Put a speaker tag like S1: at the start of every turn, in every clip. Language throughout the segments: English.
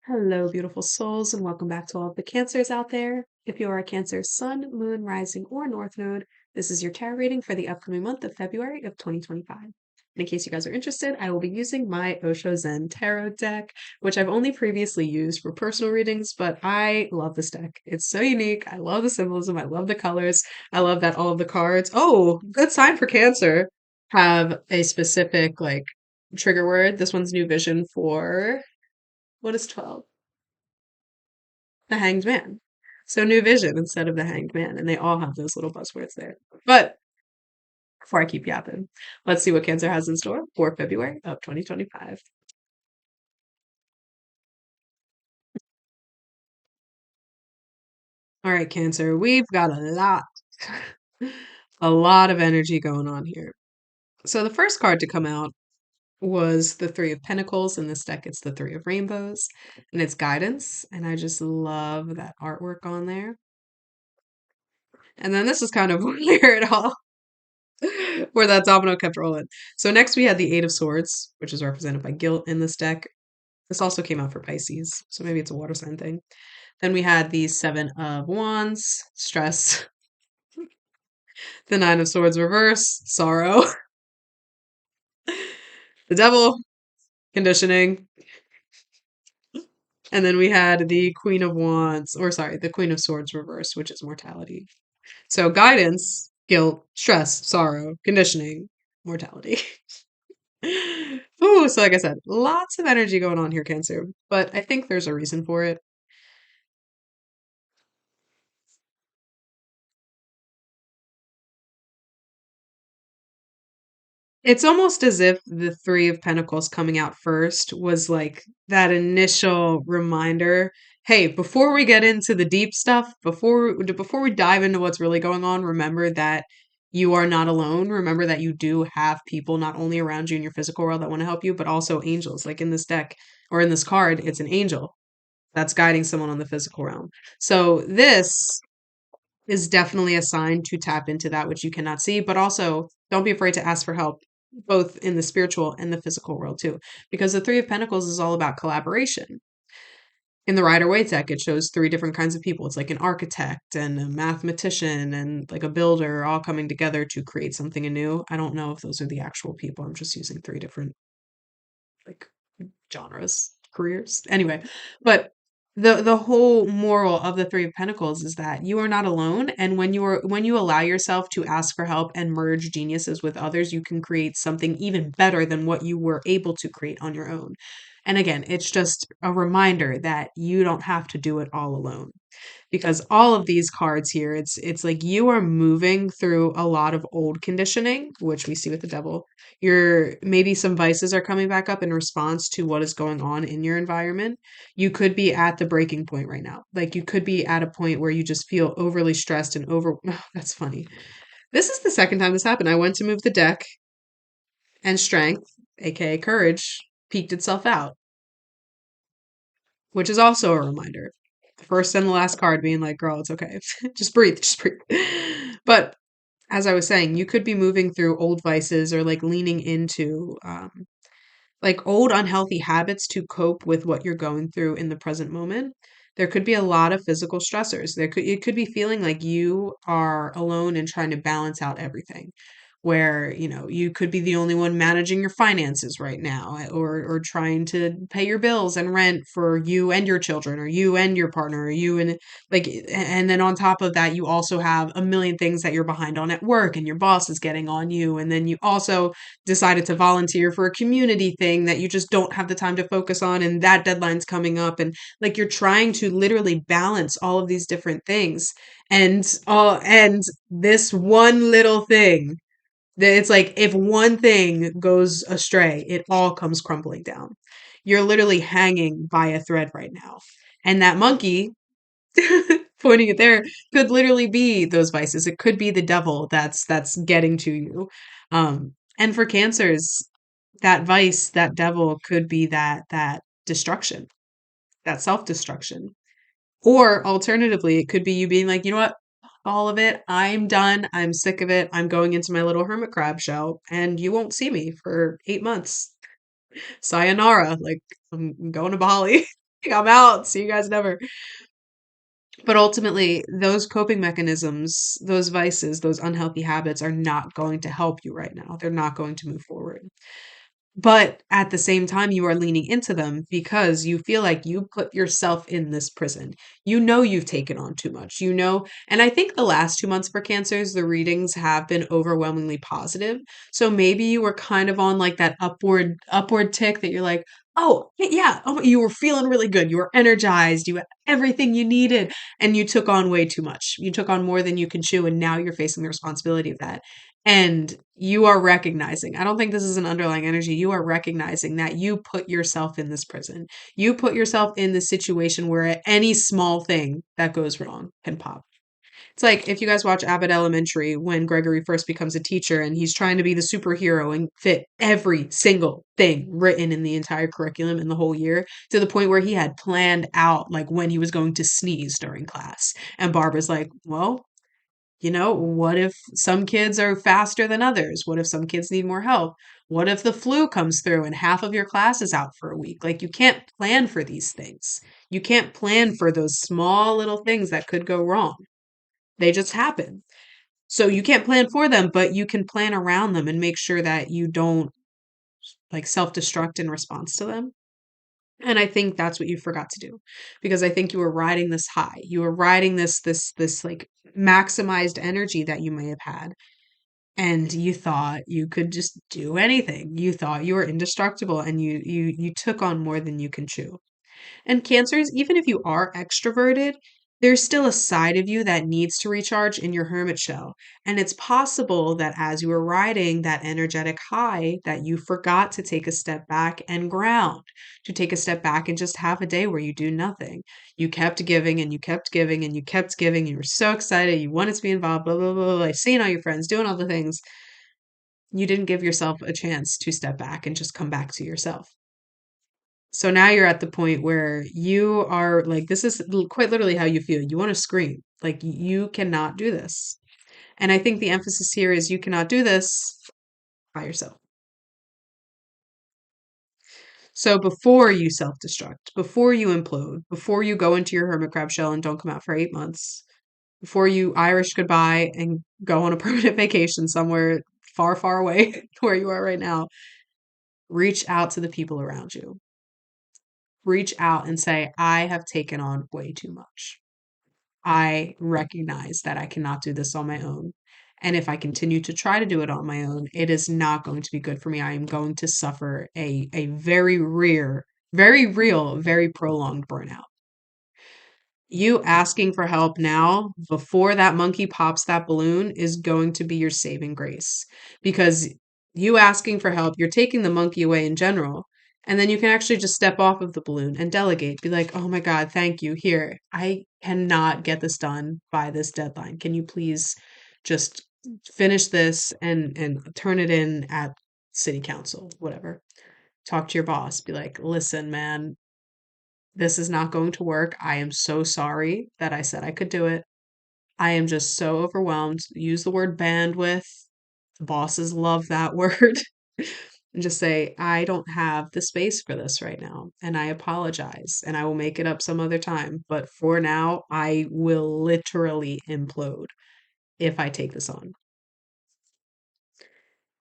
S1: Hello, beautiful souls, and welcome back to all of the Cancers out there. If you are a Cancer Sun, Moon, Rising, or North Node, this is your tarot reading for the upcoming month of February of 2025. And in case you guys are interested, I will be using my Osho Zen Tarot deck, which I've only previously used for personal readings, but I love this deck. It's so unique. I love the symbolism. I love the colors. I love that all of the cards, oh, good sign for Cancer, have a specific, trigger word. This one's New Vision for what is 12? The Hanged Man. So New Vision instead of the Hanged Man, and they all have those little buzzwords there. But before I keep yapping, let's see what Cancer has in store for February of 2025. All right, Cancer, we've got a lot of energy going on here. So the first card to come out was the Three of Pentacles. In this deck, it's the Three of Rainbows, and it's guidance. And I just love that artwork on there. And then this is kind of weird, where that domino kept rolling. So next we had the Eight of Swords, which is represented by guilt in this deck. This also came out for Pisces, so maybe it's a water sign thing. Then we had the Seven of Wands, stress. The Nine of Swords reverse, sorrow. The Devil, conditioning. And then we had the Queen of Wands, or sorry, the Queen of Swords reverse, which is mortality. So guidance, guilt, stress, sorrow, conditioning, mortality. Ooh, so like I said, lots of energy going on here, Cancer, but I think there's a reason for it. It's almost as if the Three of Pentacles coming out first was like that initial reminder. Hey, before we get into the deep stuff, before we dive into what's really going on, remember that you are not alone. Remember that you do have people not only around you in your physical world that want to help you, but also angels. Like in this deck or in this card, it's an angel that's guiding someone on the physical realm. So this is definitely a sign to tap into that which you cannot see, but also don't be afraid to ask for help, both in the spiritual and the physical world too, because the Three of Pentacles is all about collaboration. In the Rider Waite deck, it shows three different kinds of people. It's like an architect and a mathematician and like a builder all coming together to create something anew. I don't know if those are the actual people. I'm just using three different like genres, careers. Anyway, but the whole moral of the Three of Pentacles is that you are not alone, and when you allow yourself to ask for help and merge geniuses with others, you can create something even better than what you were able to create on your own. And again, it's just a reminder that you don't have to do it all alone, because all of these cards here, it's like you are moving through a lot of old conditioning, which we see with the Devil. Your maybe some vices are coming back up in response to what is going on in your environment. You could be at the breaking point right now. Like you could be at a point where you just feel overly stressed and over that's funny. This is the second time this happened. I went to move the deck and strength, aka courage, peaked itself out, which is also a reminder. The first and the last card being like, girl, it's okay. Just breathe, just breathe. But as I was saying, you could be moving through old vices or like leaning into like old unhealthy habits to cope with what you're going through in the present moment. There could be a lot of physical stressors. It could be feeling like you are alone and trying to balance out everything. Where, you could be the only one managing your finances right now, or trying to pay your bills and rent for you and your children, or you and your partner, or you and like, and then on top of that, you also have a million things that you're behind on at work and your boss is getting on you. And then you also decided to volunteer for a community thing that you just don't have the time to focus on, and that deadline's coming up, and like you're trying to literally balance all of these different things, and this one little thing, that it's like if one thing goes astray, it all comes crumbling down. You're literally hanging by a thread right now, and that monkey pointing it there could literally be those vices. It could be the devil that's getting to you. And for cancers, that vice, that devil could be that destruction, that self-destruction. Or alternatively, it could be you being like, you know what? All of it. I'm done. I'm sick of it. I'm going into my little hermit crab shell and you won't see me for 8 months. Sayonara. Like I'm going to Bali. I'm out. See you guys never. But ultimately, those coping mechanisms, those vices, those unhealthy habits are not going to help you right now. They're not going to move forward. But at the same time, you are leaning into them because you feel like you put yourself in this prison. You know you've taken on too much. You know, and I think the last 2 months for cancers, the readings have been overwhelmingly positive. So maybe you were kind of on like that upward tick that you're like, oh yeah, oh, you were feeling really good. You were energized. You had everything you needed, and you took on way too much. You took on more than you can chew, and now you're facing the responsibility of that. And you are recognizing, I don't think this is an underlying energy. You are recognizing that you put yourself in this prison. You put yourself in this situation where any small thing that goes wrong can pop. It's like if you guys watch Abbott Elementary when Gregory first becomes a teacher and he's trying to be the superhero and fit every single thing written in the entire curriculum in the whole year to the point where he had planned out like when he was going to sneeze during class. And Barbara's like, well, what if some kids are faster than others? What if some kids need more help? What if the flu comes through and half of your class is out for a week? Like, you can't plan for these things. You can't plan for those small little things that could go wrong. They just happen. So you can't plan for them, but you can plan around them and make sure that you don't like self-destruct in response to them. And I think that's what you forgot to do because I think you were riding this high. You were riding this like maximized energy that you may have had. And you thought you could just do anything. You thought you were indestructible and you took on more than you can chew. And cancers, even if you are extroverted, there's still a side of you that needs to recharge in your hermit shell. And it's possible that as you were riding that energetic high, that you forgot to take a step back and ground, to take a step back and just have a day where you do nothing. You kept giving and you kept giving and you kept giving. You were so excited. You wanted to be involved, blah, blah, blah, blah, like seeing all your friends, doing all the things. You didn't give yourself a chance to step back and just come back to yourself. So now you're at the point where you are like, this is quite literally how you feel. You want to scream. Like, you cannot do this. And I think the emphasis here is you cannot do this by yourself. So before you self destruct, before you implode, before you go into your hermit crab shell and don't come out for 8 months, before you Irish goodbye and go on a permanent vacation somewhere far, far away where you are right now, reach out to the people around you. Reach out and say, I have taken on way too much. I recognize that I cannot do this on my own. And if I continue to try to do it on my own, it is not going to be good for me. I am going to suffer a very real, very prolonged burnout. You asking for help now before that monkey pops that balloon is going to be your saving grace because you asking for help, you're taking the monkey away in general. And then you can actually just step off of the balloon and delegate. Be like, oh my God, thank you. Here, I cannot get this done by this deadline. Can you please just finish this and turn it in at city council, whatever. Talk to your boss. Be like, listen, man, this is not going to work. I am so sorry that I said I could do it. I am just so overwhelmed. Use the word bandwidth. The bosses love that word. And just say, I don't have the space for this right now. And I apologize. And I will make it up some other time. But for now, I will literally implode if I take this on.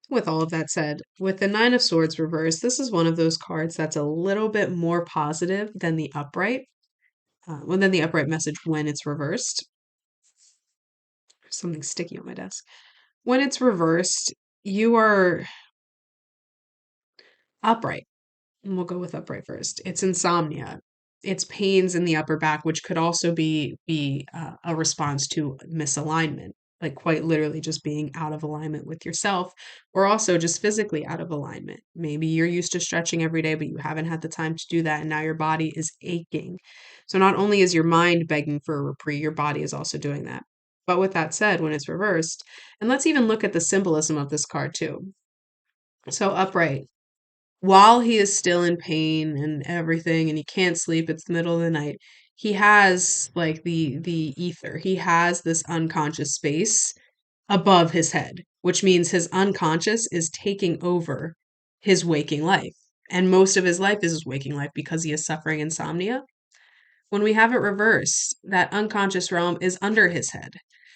S1: With all of that said, with the Nine of Swords reversed, this is one of those cards that's a little bit more positive than the upright. Than the upright message when it's reversed. There's something sticky on my desk. When it's reversed, you are upright. And we'll go with upright first. It's insomnia. It's pains in the upper back, which could also be a response to misalignment, like quite literally just being out of alignment with yourself, or also just physically out of alignment. Maybe you're used to stretching every day, but you haven't had the time to do that, and now your body is aching. So not only is your mind begging for a reprieve, your body is also doing that. But with that said, when it's reversed, and let's even look at the symbolism of this card too. So upright, while he is still in pain and everything and he can't sleep, it's the middle of the night, he has like the ether, he has this unconscious space above his head, which means his unconscious is taking over his waking life, and most of his life is his waking life because he is suffering insomnia. When we have it reversed, that unconscious realm is under his head,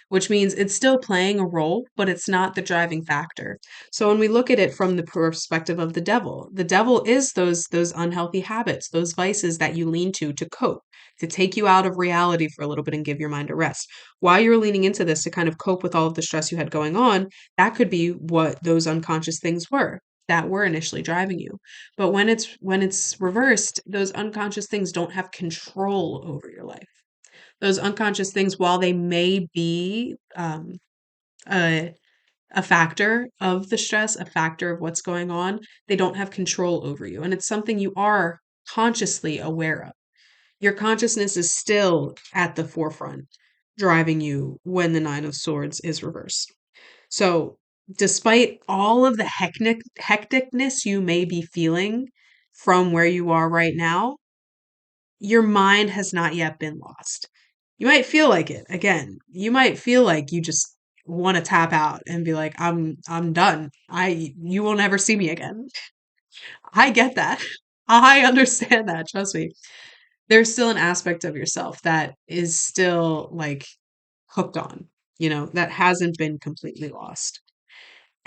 S1: which means it's still playing a role, but it's not the driving factor. So when we look at it from the perspective of the devil is those unhealthy habits, those vices that you lean to cope, to take you out of reality for a little bit and give your mind a rest. While you're leaning into this to kind of cope with all of the stress you had going on, that could be what those unconscious things were that were initially driving you. But when it's reversed, those unconscious things don't have control over your life. Those unconscious things, while they may be a a factor of the stress, a factor of what's going on, they don't have control over you. And it's something you are consciously aware of. Your consciousness is still at the forefront, driving you when the Nine of Swords is reversed. So, despite all of the hecticness you may be feeling from where you are right now, your mind has not yet been lost. You might feel like it again. You might feel like you just want to tap out and be like, I'm done. You will never see me again. I get that. I understand that, trust me. There's still an aspect of yourself that is still like hooked on, that hasn't been completely lost.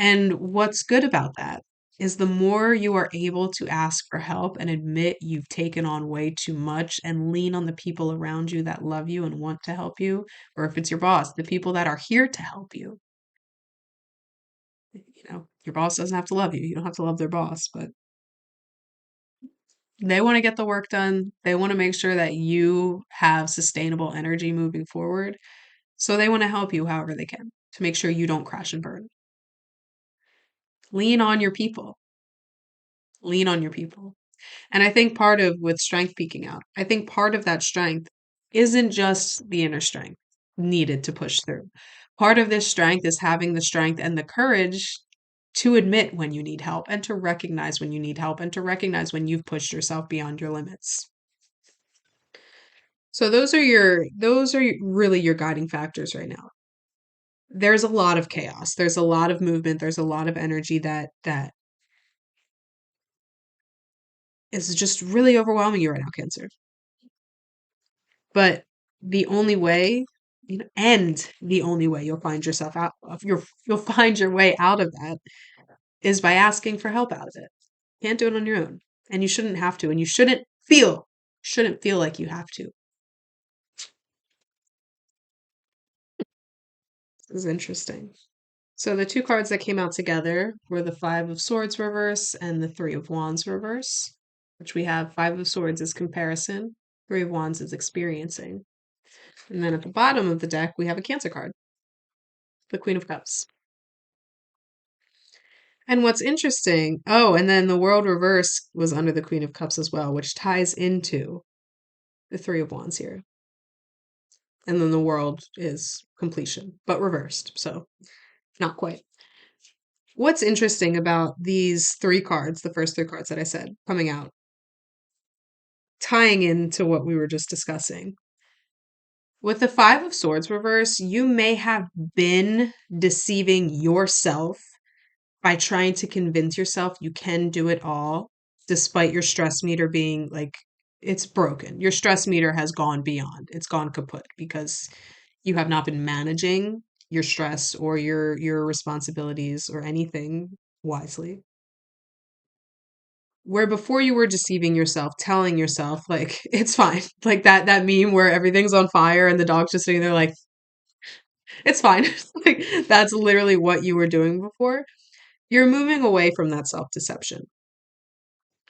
S1: And what's good about that is the more you are able to ask for help and admit you've taken on way too much and lean on the people around you that love you and want to help you, or if it's your boss, the people that are here to help you. Your boss doesn't have to love you. You don't have to love their boss, but they want to get the work done. They want to make sure that you have sustainable energy moving forward. So they want to help you however they can to make sure you don't crash and burn. Lean on your people. Lean on your people. And I think part of with strength peaking out, I think part of that strength isn't just the inner strength needed to push through. Part of this strength is having the strength and the courage to admit when you need help and to recognize when you need help and to recognize when you've pushed yourself beyond your limits. So those are really your guiding factors right now. There's a lot of chaos. There's a lot of movement. There's a lot of energy that is just really overwhelming you right now, Cancer. But the only way, and the only way you'll find yourself out of you'll find your way out of that is by asking for help out of it. Can't do it on your own. And you shouldn't have to, and you shouldn't feel like you have to. This is interesting. So the two cards that came out together were the Five of Swords reverse and the Three of Wands reverse, which we have Five of Swords is comparison, Three of Wands is experiencing. And then at the bottom of the deck, we have a Cancer card, the Queen of Cups. And what's interesting, oh, and then the World reverse was under the Queen of Cups as well, which ties into the Three of Wands here. And then the World is completion, but reversed, so not quite. What's interesting about these three cards, the first three cards that I said coming out, tying into what we were just discussing. With the Five of Swords reverse, you may have been deceiving yourself by trying to convince yourself you can do it all, despite your stress meter being like, it's broken. Your stress meter has gone beyond, it's gone kaput because you have not been managing your stress or your responsibilities or anything wisely. Where before you were deceiving yourself, telling yourself like it's fine, like that meme where everything's on fire and the dog's just sitting there like it's fine. Like that's literally what you were doing before. You're moving away from that self-deception.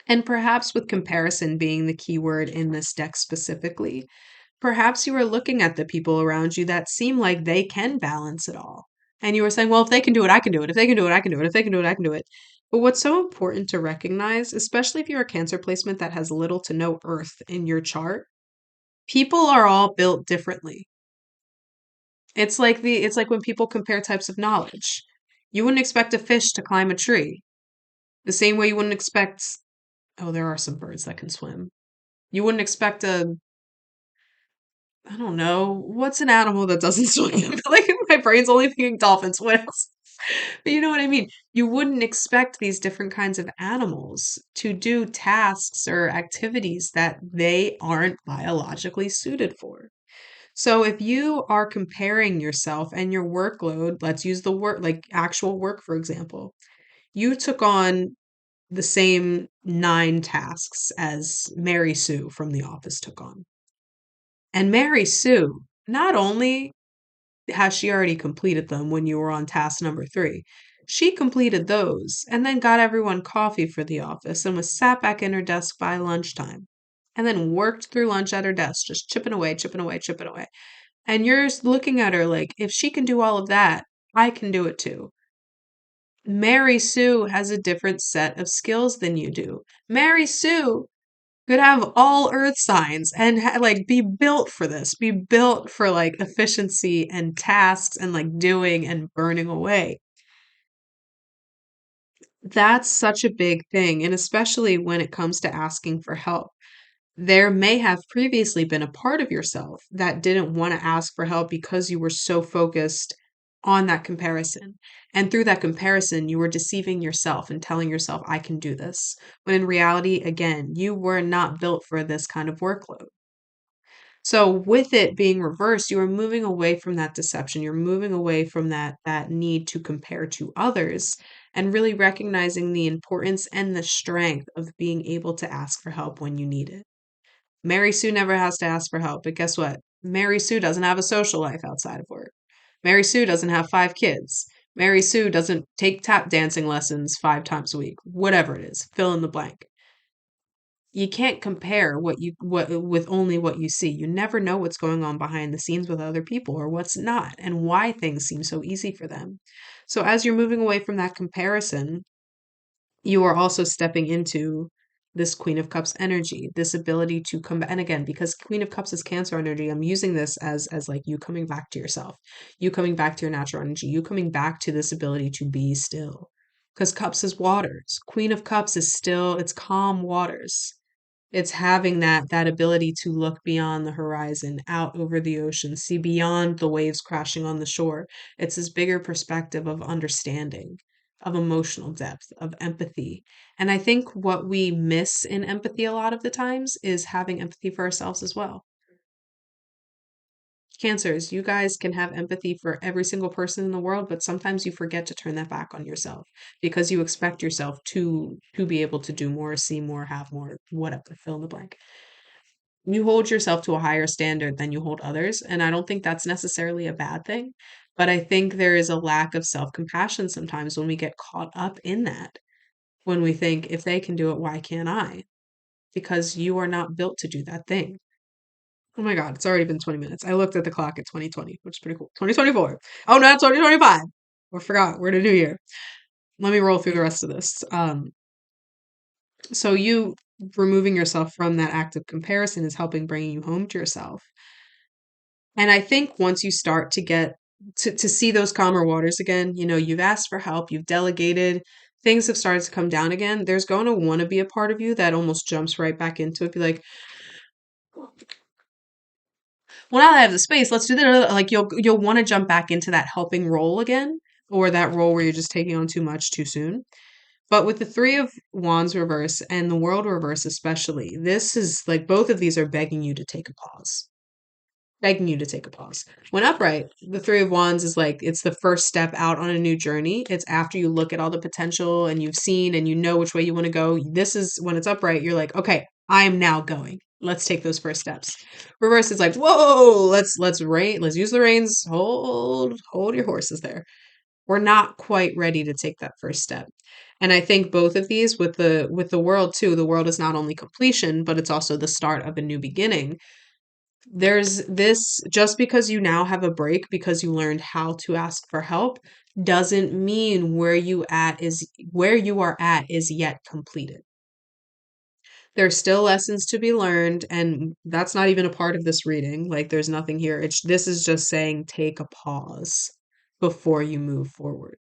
S1: And perhaps with comparison being the key word in this deck specifically, perhaps you are looking at the people around you that seem like they can balance it all. And you were saying, well, if they can do it, I can do it. If they can do it, I can do it. If they can do it, I can do it. But what's so important to recognize, especially if you're a Cancer placement that has little to no earth in your chart, people are all built differently. It's like when people compare types of knowledge. You wouldn't expect a fish to climb a tree. The same way you wouldn't expect, oh, there are some birds that can swim. You wouldn't expect I don't know, what's an animal that doesn't swim? Like my brain's only thinking dolphins. What else? But you know what I mean? You wouldn't expect these different kinds of animals to do tasks or activities that they aren't biologically suited for. So if you are comparing yourself and your workload, let's use the work, like actual work, for example, you took on the same 9 tasks as Mary Sue from The Office took on. And Mary Sue, not only has she already completed them when you were on task number 3, she completed those and then got everyone coffee for the office and was sat back in her desk by lunchtime and then worked through lunch at her desk, just chipping away, chipping away, chipping away. And you're looking at her like, if she can do all of that, I can do it too. Mary Sue has a different set of skills than you do. Mary Sue could have all earth signs and like be built for this, be built for like efficiency and tasks and like doing and burning away. That's such a big thing. And especially when it comes to asking for help. There may have previously been a part of yourself that didn't want to ask for help because you were so focused on that comparison. And through that comparison, you were deceiving yourself and telling yourself, I can do this. When in reality, again, you were not built for this kind of workload. So with it being reversed, you are moving away from that deception. You're moving away from that need to compare to others and really recognizing the importance and the strength of being able to ask for help when you need it. Mary Sue never has to ask for help, but guess what? Mary Sue doesn't have a social life outside of work. Mary Sue doesn't have 5 kids. Mary Sue doesn't take tap dancing lessons 5 times a week. Whatever it is, fill in the blank. You can't compare what with only what you see. You never know what's going on behind the scenes with other people or what's not and why things seem so easy for them. So as you're moving away from that comparison, you are also stepping into this Queen of Cups energy, this ability to come back. And again, because Queen of Cups is Cancer energy, I'm using this as like you coming back to yourself, you coming back to your natural energy, you coming back to this ability to be still. Because Cups is waters. Queen of Cups is still, it's calm waters. It's having that ability to look beyond the horizon, out over the ocean, see beyond the waves crashing on the shore. It's this bigger perspective of understanding, of emotional depth, of empathy. And I think what we miss in empathy a lot of the times is having empathy for ourselves as well. Cancers, you guys can have empathy for every single person in the world, but sometimes you forget to turn that back on yourself because you expect yourself to be able to do more, see more, have more, whatever, fill in the blank. You hold yourself to a higher standard than you hold others. And I don't think that's necessarily a bad thing. But I think there is a lack of self compassion sometimes when we get caught up in that, when we think, if they can do it, why can't I? Because you are not built to do that thing. Oh my God, it's already been 20 minutes. I looked at the clock at 2020, which is pretty cool. 2024. Oh no, 2025. I forgot. We're in a new year. Let me roll through the rest of this. So you removing yourself from that act of comparison is helping bringing you home to yourself. And I think once you start to get to see those calmer waters again, you know, you've asked for help, you've delegated, things have started to come down again. There's going to want to be a part of you that almost jumps right back into it. Be like, well, now that I have the space, let's do that. Like you'll want to jump back into that helping role again, or that role where you're just taking on too much too soon. But with the 3 of Wands reverse and the World reverse, especially, this is like both of these are begging you to take a pause. Begging you to take a pause. When upright, the 3 of Wands is like it's the first step out on a new journey. It's after you look at all the potential and you've seen and you know which way you want to go. This is when it's upright, you're like, okay, I'm now going. Let's take those first steps. Reverse is like, whoa, let's use the reins. Hold your horses there. We're not quite ready to take that first step. And I think both of these with the world too, the world is not only completion, but it's also the start of a new beginning. There's this, just because you now have a break because you learned how to ask for help doesn't mean where you are at is yet completed. There's still lessons to be learned, and that's not even a part of this reading. Like there's nothing here. This is just saying take a pause before you move forward.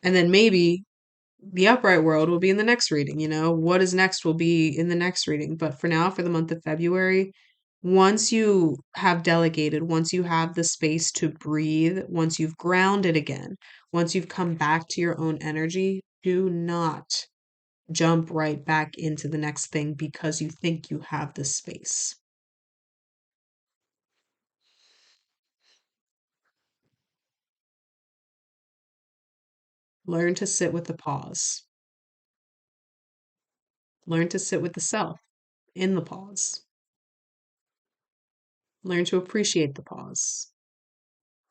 S1: And then maybe the upright world will be in the next reading, you know? What is next will be in the next reading. But for now, for the month of February, Once you have delegated, once you have the space to breathe, once you've grounded again, once you've come back to your own energy, do not jump right back into the next thing because you think you have the space. Learn to sit with the pause. Learn to sit with the self in the pause. Learn to appreciate the pause.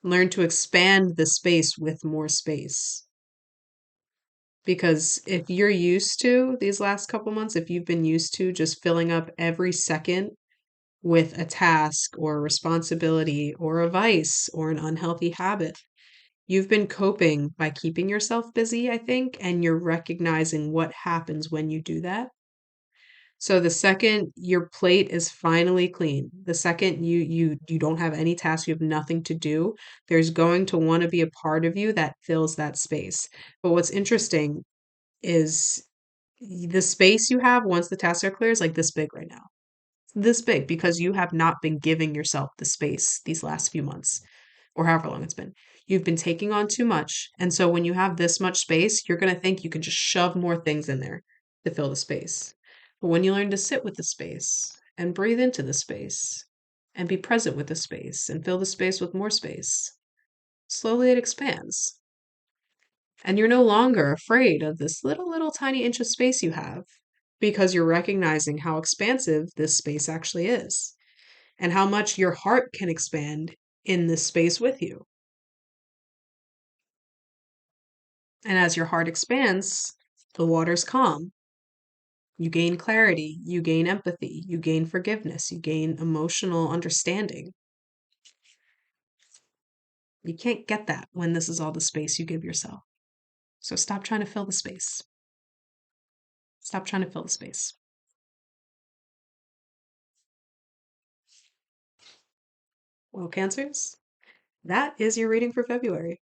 S1: Learn to expand the space with more space. Because if you're used to these last couple months, if you've been used to just filling up every second with a task or a responsibility or a vice or an unhealthy habit, you've been coping by keeping yourself busy, I think, and you're recognizing what happens when you do that. So the second your plate is finally clean, the second you don't have any tasks, you have nothing to do, there's going to want to be a part of you that fills that space. But what's interesting is the space you have once the tasks are clear is like this big right now. This big because you have not been giving yourself the space these last few months or however long it's been. You've been taking on too much. And so when you have this much space, you're going to think you can just shove more things in there to fill the space. But when you learn to sit with the space and breathe into the space and be present with the space and fill the space with more space, slowly it expands. And you're no longer afraid of this little tiny inch of space you have because you're recognizing how expansive this space actually is and how much your heart can expand in this space with you. And as your heart expands, the water's calm. You gain clarity, you gain empathy, you gain forgiveness, you gain emotional understanding. You can't get that when this is all the space you give yourself. So stop trying to fill the space. Stop trying to fill the space. Well, Cancers, that is your reading for February.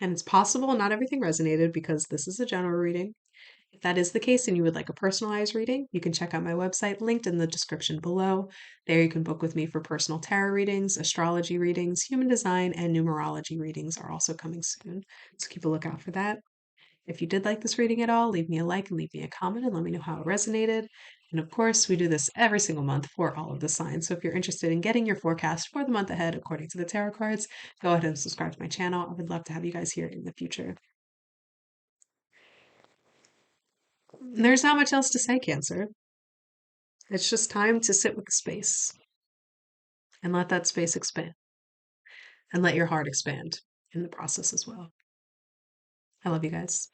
S1: And it's possible not everything resonated because this is a general reading. If that is the case and you would like a personalized reading, you can check out my website linked in the description below. There you can book with me for personal tarot readings, astrology readings, human design, and numerology readings are also coming soon. So keep a lookout for that. If you did like this reading at all, leave me a like and leave me a comment and let me know how it resonated. And of course, we do this every single month for all of the signs. So if you're interested in getting your forecast for the month ahead according to the tarot cards, go ahead and subscribe to my channel. I would love to have you guys here in the future. There's not much else to say, Cancer. It's just time to sit with the space and let that space expand and let your heart expand in the process as well. I love you guys.